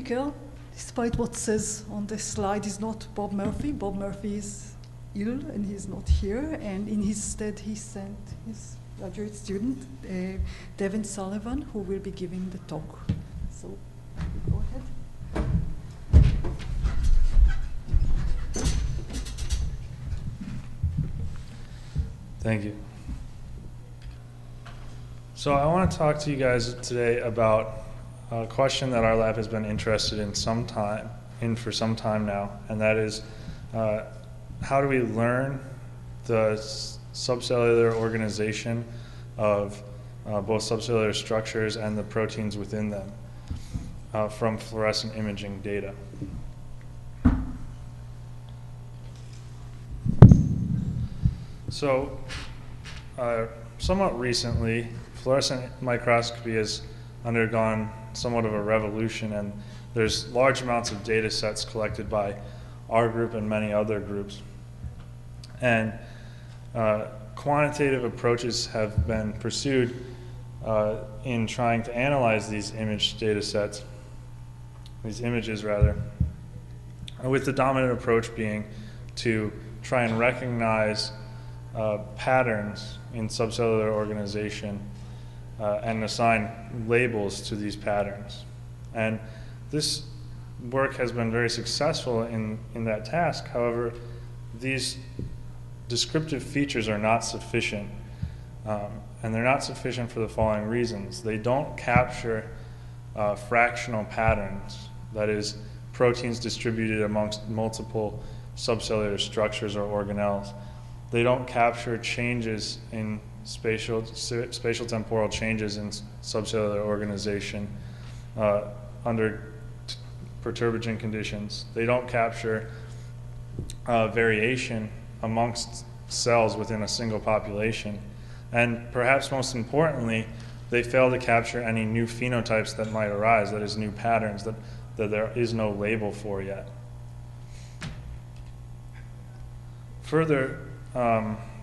speaker, despite what says on this slide, is not Bob Murphy. Bob Murphy is ill and he's not here, and in his stead he sent his graduate student, Devin Sullivan, who will be giving the talk. So, go ahead. Thank you. So I want to talk to you guys today about a question that our lab has been interested in for some time now, and that is how do we learn the subcellular organization of both subcellular structures and the proteins within them from fluorescent imaging data. So, somewhat recently, fluorescent microscopy has undergone somewhat of a revolution, and there's large amounts of data sets collected by our group and many other groups. And quantitative approaches have been pursued in trying to analyze these images rather, with the dominant approach being to try and recognize patterns in subcellular organization and assign labels to these patterns. And this work has been very successful in that task. However, these descriptive features are not sufficient, and they're not sufficient for the following reasons. They don't capture fractional patterns, that is, proteins distributed amongst multiple subcellular structures or organelles. They don't capture changes in spatial temporal changes in subcellular organization under perturbagen conditions. They don't capture variation amongst cells within a single population. And perhaps most importantly, they fail to capture any new phenotypes that might arise, that is, new patterns that there is no label for yet. Further,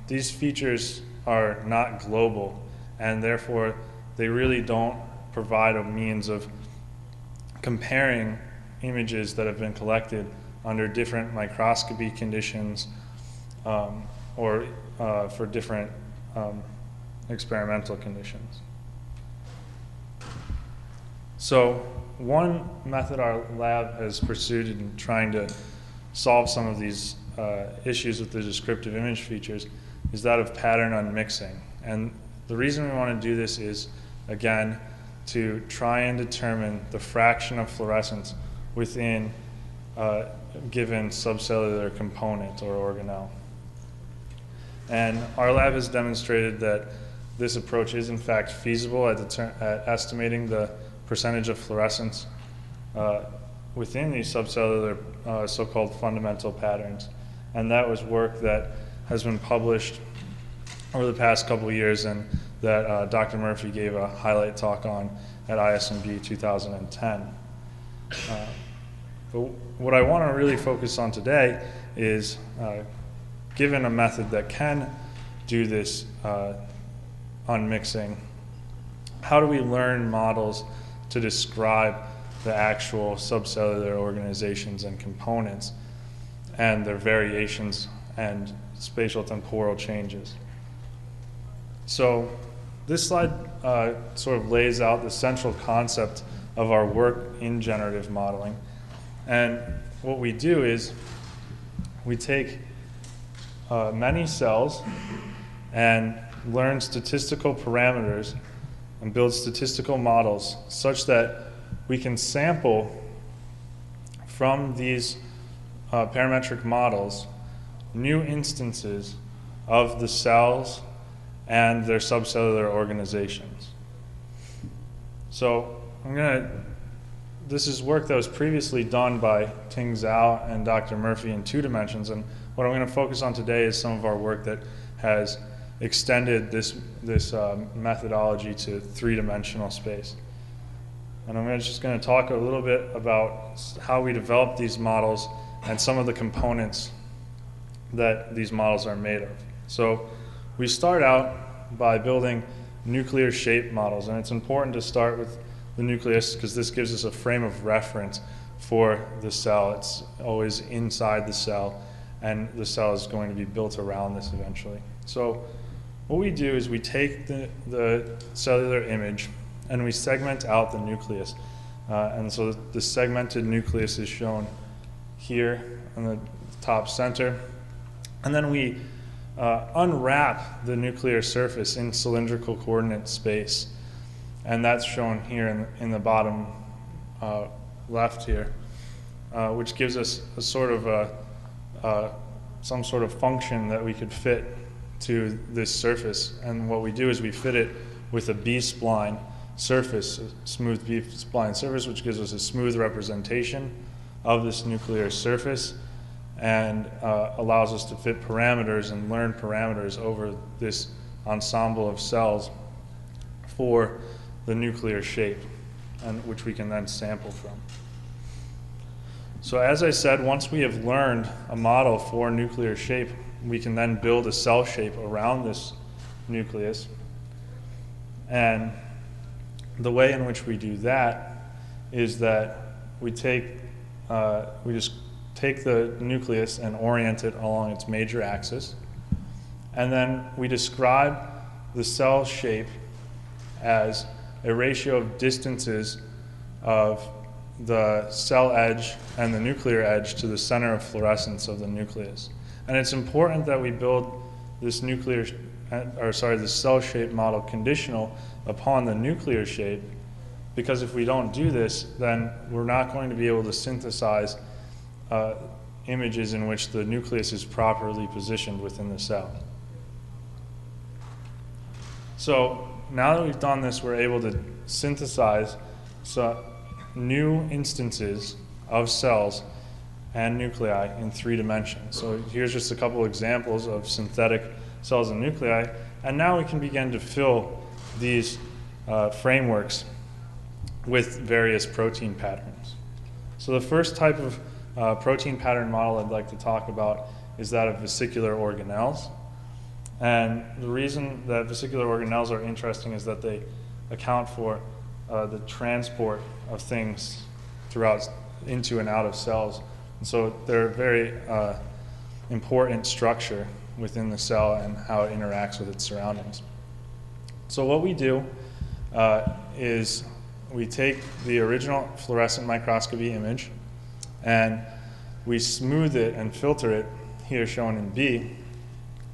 these features are not global, and therefore they really don't provide a means of comparing images that have been collected under different microscopy conditions or for different experimental conditions. So one method our lab has pursued in trying to solve some of these issues with the descriptive image features is that of pattern unmixing. And the reason we want to do this is, again, to try and determine the fraction of fluorescence within a given subcellular component or organelle. And our lab has demonstrated that this approach is in fact feasible at estimating the percentage of fluorescence within these subcellular so-called fundamental patterns. And that was work that has been published over the past couple of years and that Dr. Murphy gave a highlight talk on at ISMB 2010. But what I want to really focus on today is, given a method that can do this unmixing, how do we learn models to describe the actual subcellular organizations and components and their variations and spatial temporal changes? So this slide sort of lays out the central concept of our work in generative modeling. And what we do is we take many cells and learn statistical parameters and build statistical models such that we can sample from these parametric models new instances of the cells and their subcellular organizations. So this is work that was previously done by Ting Zhao and Dr. Murphy in 2 dimensions, and what I'm going to focus on today is some of our work that has extended this methodology to 3-dimensional space. And I'm just going to talk a little bit about how we develop these models and some of the components that these models are made of. So we start out by building nuclear shape models, and it's important to start with the nucleus because this gives us a frame of reference for the cell. It's always inside the cell, and the cell is going to be built around this eventually. So what we do is we take the cellular image and we segment out the nucleus. And so the segmented nucleus is shown here in the top center. And then we unwrap the nuclear surface in cylindrical coordinate space. And that's shown here in the bottom left here, which gives us a sort of some sort of function that we could fit to this surface. And what we do is we fit it with a B-spline surface, a smooth B-spline surface, which gives us a smooth representation of this nuclear surface and allows us to fit parameters and learn parameters over this ensemble of cells for the nuclear shape, and which we can then sample from. So as I said, once we have learned a model for nuclear shape, we can then build a cell shape around this nucleus. And the way in which we do that is that we just take the nucleus and orient it along its major axis, and then we describe the cell shape as a ratio of distances of the cell edge and the nuclear edge to the center of fluorescence of the nucleus. And it's important that we build this this cell shape model conditional upon the nuclear shape, because if we don't do this, then we're not going to be able to synthesize images in which the nucleus is properly positioned within the cell. So now that we've done this, we're able to synthesize new instances of cells and nuclei in 3 dimensions. So here's just a couple examples of synthetic cells and nuclei, and now we can begin to fill these frameworks with various protein patterns. So the first type of protein pattern model I'd like to talk about is that of vesicular organelles. And the reason that vesicular organelles are interesting is that they account for the transport of things throughout, into and out of cells. And so they're a very important structure within the cell and how it interacts with its surroundings. So what we do is we take the original fluorescent microscopy image and we smooth it and filter it, here shown in B,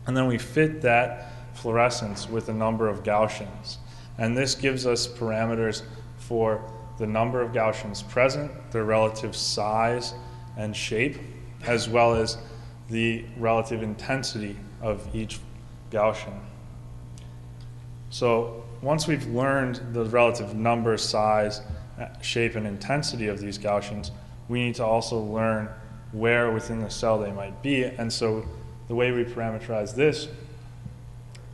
and then we fit that fluorescence with a number of Gaussians. And this gives us parameters for the number of Gaussians present, their relative size and shape, as well as the relative intensity of each Gaussian. So once we've learned the relative number, size, shape, and intensity of these Gaussians, we need to also learn where within the cell they might be. And so the way we parameterize this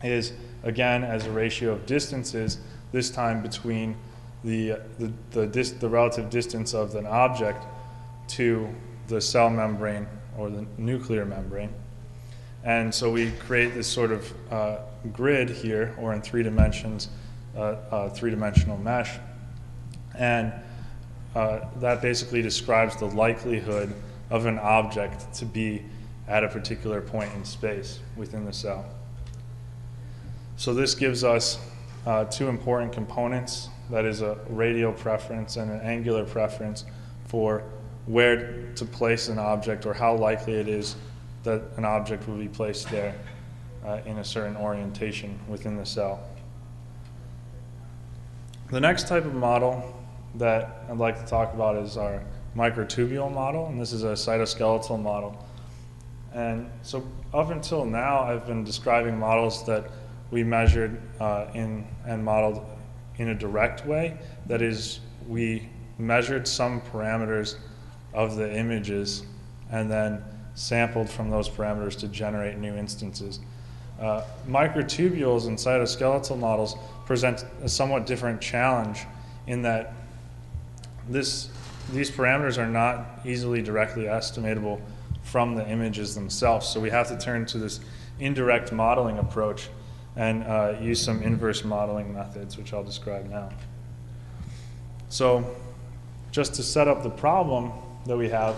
is, again, as a ratio of distances, this time between the relative distance of an object to the cell membrane or the nuclear membrane. And so we create this sort of grid here, or in 3 dimensions, three-dimensional mesh. And that basically describes the likelihood of an object to be at a particular point in space within the cell. So this gives us 2 important components, that is a radial preference and an angular preference for where to place an object, or how likely it is that an object will be placed there in a certain orientation within the cell. The next type of model that I'd like to talk about is our microtubule model, and this is a cytoskeletal model. And so up until now, I've been describing models that we measured and modeled in a direct way. That is, we measured some parameters of the images and then sampled from those parameters to generate new instances. Microtubules and cytoskeletal models present a somewhat different challenge in that these parameters are not easily directly estimatable from the images themselves. So we have to turn to this indirect modeling approach and use some inverse modeling methods, which I'll describe now. So just to set up the problem that we have,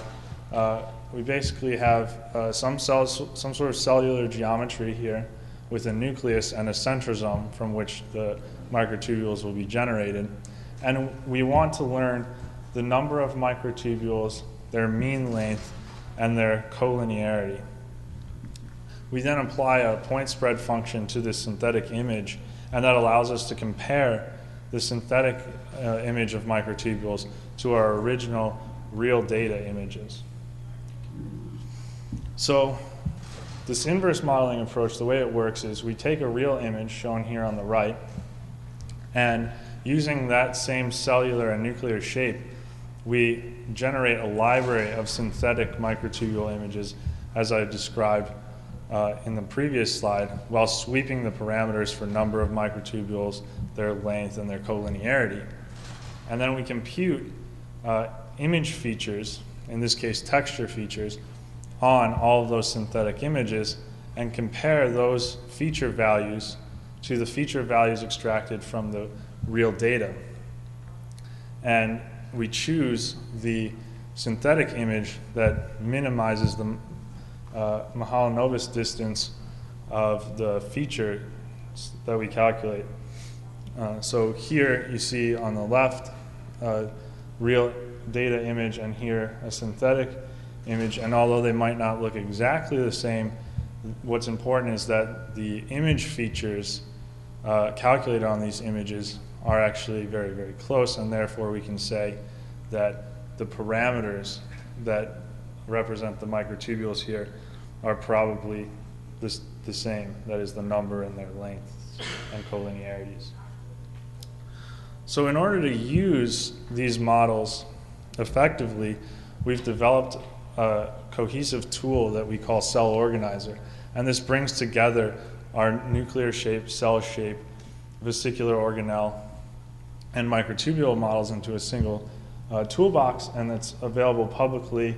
we basically have some sort of cellular geometry here with a nucleus and a centrosome from which the microtubules will be generated. And we want to learn the number of microtubules, their mean length, and their collinearity. We then apply a point spread function to this synthetic image, and that allows us to compare the synthetic image of microtubules to our original real data images. So this inverse modeling approach, the way it works is we take a real image shown here on the right, and using that same cellular and nuclear shape, we generate a library of synthetic microtubule images, as I described in the previous slide, while sweeping the parameters for number of microtubules, their length, and their collinearity. And then we compute image features, in this case texture features, on all of those synthetic images and compare those feature values to the feature values extracted from the real data. And we choose the synthetic image that minimizes the Mahalanobis distance of the feature that we calculate. So here you see on the left a real data image, and here a synthetic image, and although they might not look exactly the same, what's important is that the image features calculated on these images are actually very, very close, and therefore we can say that the parameters that represent the microtubules here are probably the same, that is the number and their lengths and collinearities. So in order to use these models effectively, we've developed a cohesive tool that we call CellOrganizer, and this brings together our nuclear shape, cell shape, vesicular organelle, and microtubule models into a single toolbox, and it's available publicly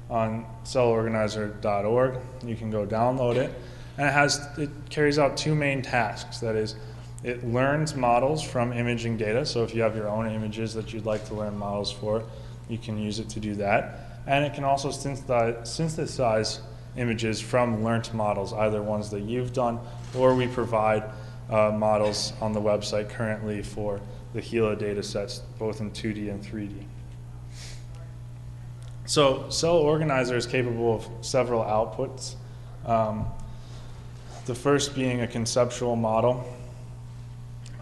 on CellOrganizer.org. You can go download it, and it carries out two main tasks. That is, it learns models from imaging data, so if you have your own images that you'd like to learn models for, you can use it to do that. And it can also synthesize images from learned models, either ones that you've done, or we provide models on the website currently for the HeLa data sets, both in 2D and 3D. So CellOrganizer is capable of several outputs. The first being a conceptual model,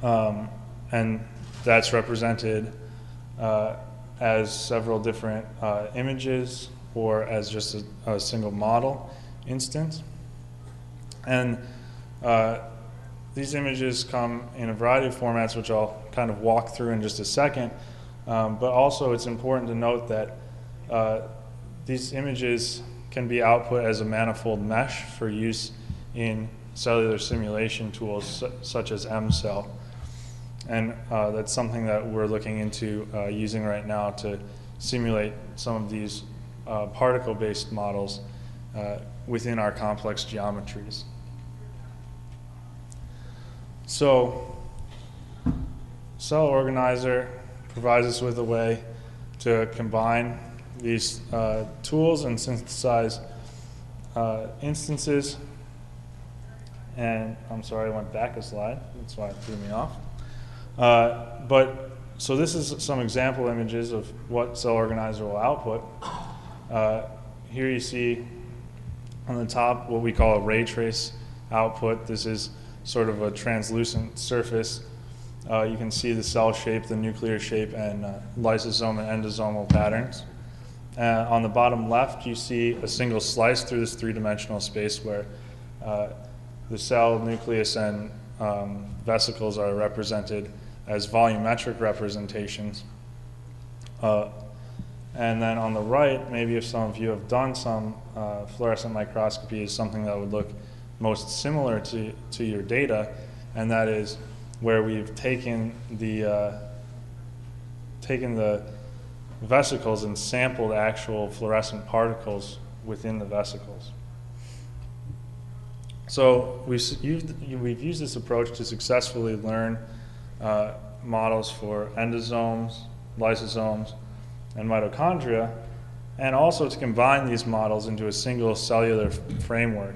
and that's represented as several different images or as just a single model instance. And these images come in a variety of formats, which I'll kind of walk through in just a second. But also it's important to note that these images can be output as a manifold mesh for use in cellular simulation tools such as MCell. And that's something that we're looking into using right now to simulate some of these particle-based models within our complex geometries. So CellOrganizer provides us with a way to combine these tools and synthesize instances. And I'm sorry, I went back a slide. That's why it threw me off. So this is some example images of what CellOrganizer will output. Here you see on the top what we call a ray trace output. This is sort of a translucent surface. You can see the cell shape, the nuclear shape, and lysosome and endosomal patterns. On the bottom left, you see a single slice through this three-dimensional space where the cell, nucleus, and vesicles are represented as volumetric representations. And then on the right, maybe if some of you have done some fluorescent microscopy, is something that would look most similar to your data, and that is where we've taken the vesicles and sampled actual fluorescent particles within the vesicles. So we've used this approach to successfully learn models for endosomes, lysosomes, and mitochondria, and also to combine these models into a single cellular framework.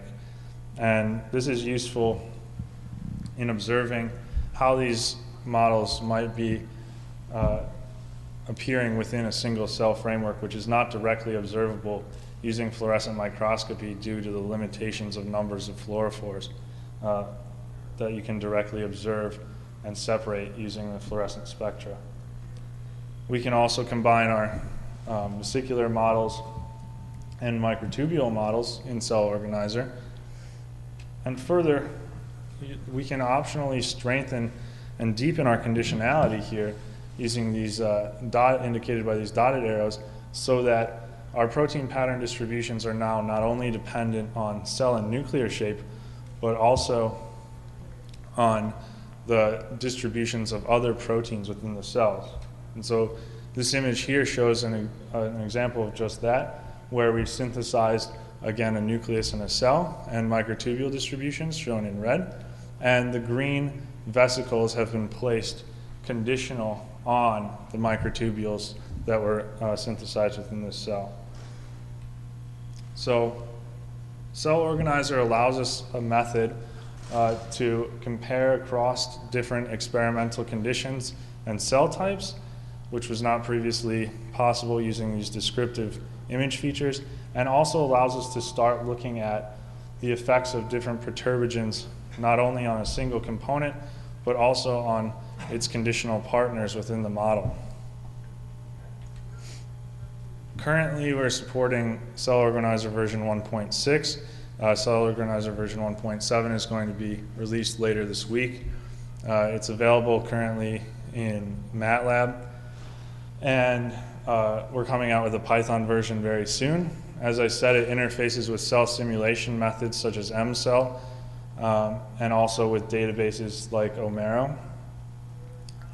And this is useful in observing how these models might be appearing within a single cell framework, which is not directly observable using fluorescent microscopy due to the limitations of numbers of fluorophores that you can directly observe and separate using the fluorescent spectra. We can also combine our vesicular models and microtubule models in CellOrganizer. And further, we can optionally strengthen and deepen our conditionality here using these indicated by these dotted arrows, so that our protein pattern distributions are now not only dependent on cell and nuclear shape, but also on the distributions of other proteins within the cells. And so this image here shows an example of just that, where we synthesized, again, a nucleus in a cell and microtubule distributions shown in red. And the green vesicles have been placed conditional on the microtubules that were synthesized within this cell. So CellOrganizer allows us a method to compare across different experimental conditions and cell types, which was not previously possible using these descriptive image features, and also allows us to start looking at the effects of different perturbagens, not only on a single component, but also on its conditional partners within the model. Currently, we're supporting CellOrganizer version 1.6. CellOrganizer version 1.7 is going to be released later this week. It's available currently in Matlab, and we're coming out with a Python version very soon. As I said, it interfaces with cell simulation methods such as MCell, and also with databases like OMERO.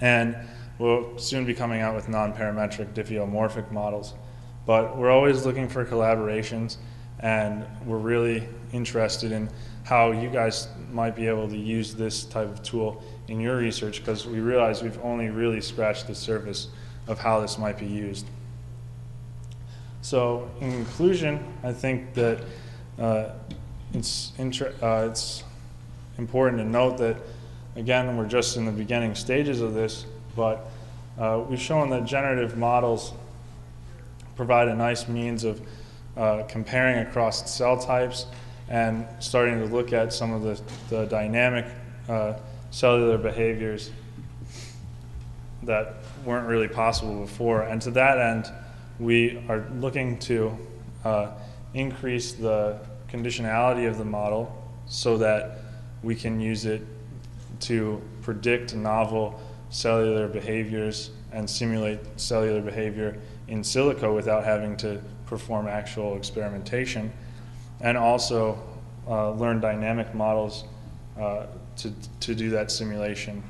And we'll soon be coming out with nonparametric diffeomorphic models. But we're always looking for collaborations, and we're really interested in how you guys might be able to use this type of tool in your research, because we realize we've only really scratched the surface of how this might be used. So in conclusion, I think that it's important to note that, again, we're just in the beginning stages of this, but we've shown that generative models provide a nice means of comparing across cell types and starting to look at some of the dynamic cellular behaviors that weren't really possible before. And to that end, we are looking to increase the conditionality of the model so that we can use it to predict novel cellular behaviors and simulate cellular behavior in silico without having to perform actual experimentation, and also learn dynamic models to do that simulation.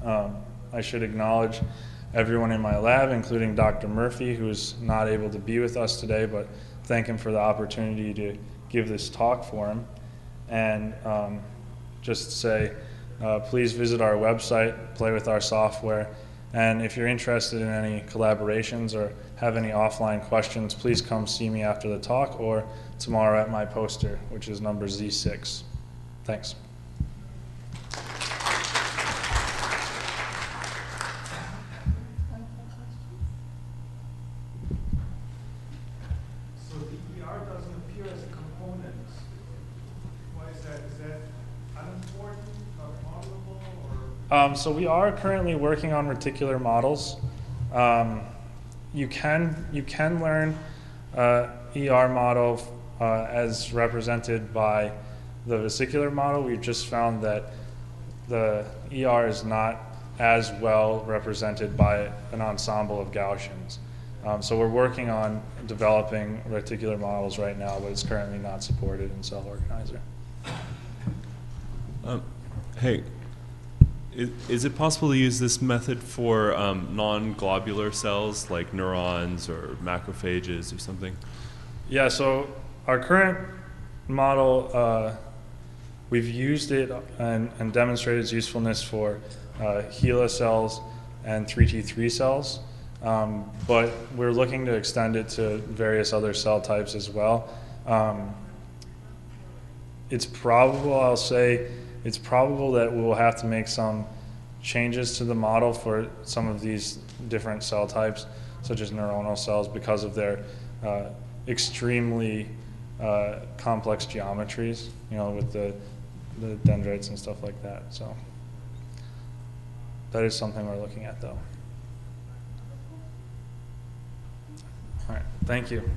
I should acknowledge everyone in my lab, including Dr. Murphy, who is not able to be with us today, but thank him for the opportunity to give this talk for him. And just say, please visit our website, play with our software, and if you're interested in any collaborations or have any offline questions, please come see me after the talk or tomorrow at my poster, which is number Z6. Thanks. So the ER doesn't appear as a component. Why is that? Is that unimportant, not modelable, or? So we are currently working on reticular models. You can learn ER model as represented by the vesicular model. We've just found that the ER is not as well represented by an ensemble of Gaussians. So we're working on developing reticular models right now, but it's currently not supported in CellOrganizer. Hey, is it possible to use this method for non-globular cells like neurons or macrophages or something? Yeah, so our current model, we've used it and demonstrated its usefulness for HeLa cells and 3T3 cells. But we're looking to extend it to various other cell types as well. It's probable, I'll say, it's probable that we'll have to make some changes to the model for some of these different cell types, such as neuronal cells, because of their extremely complex geometries, you know, with the dendrites and stuff like that. So that is something we're looking at, though. All right, thank you.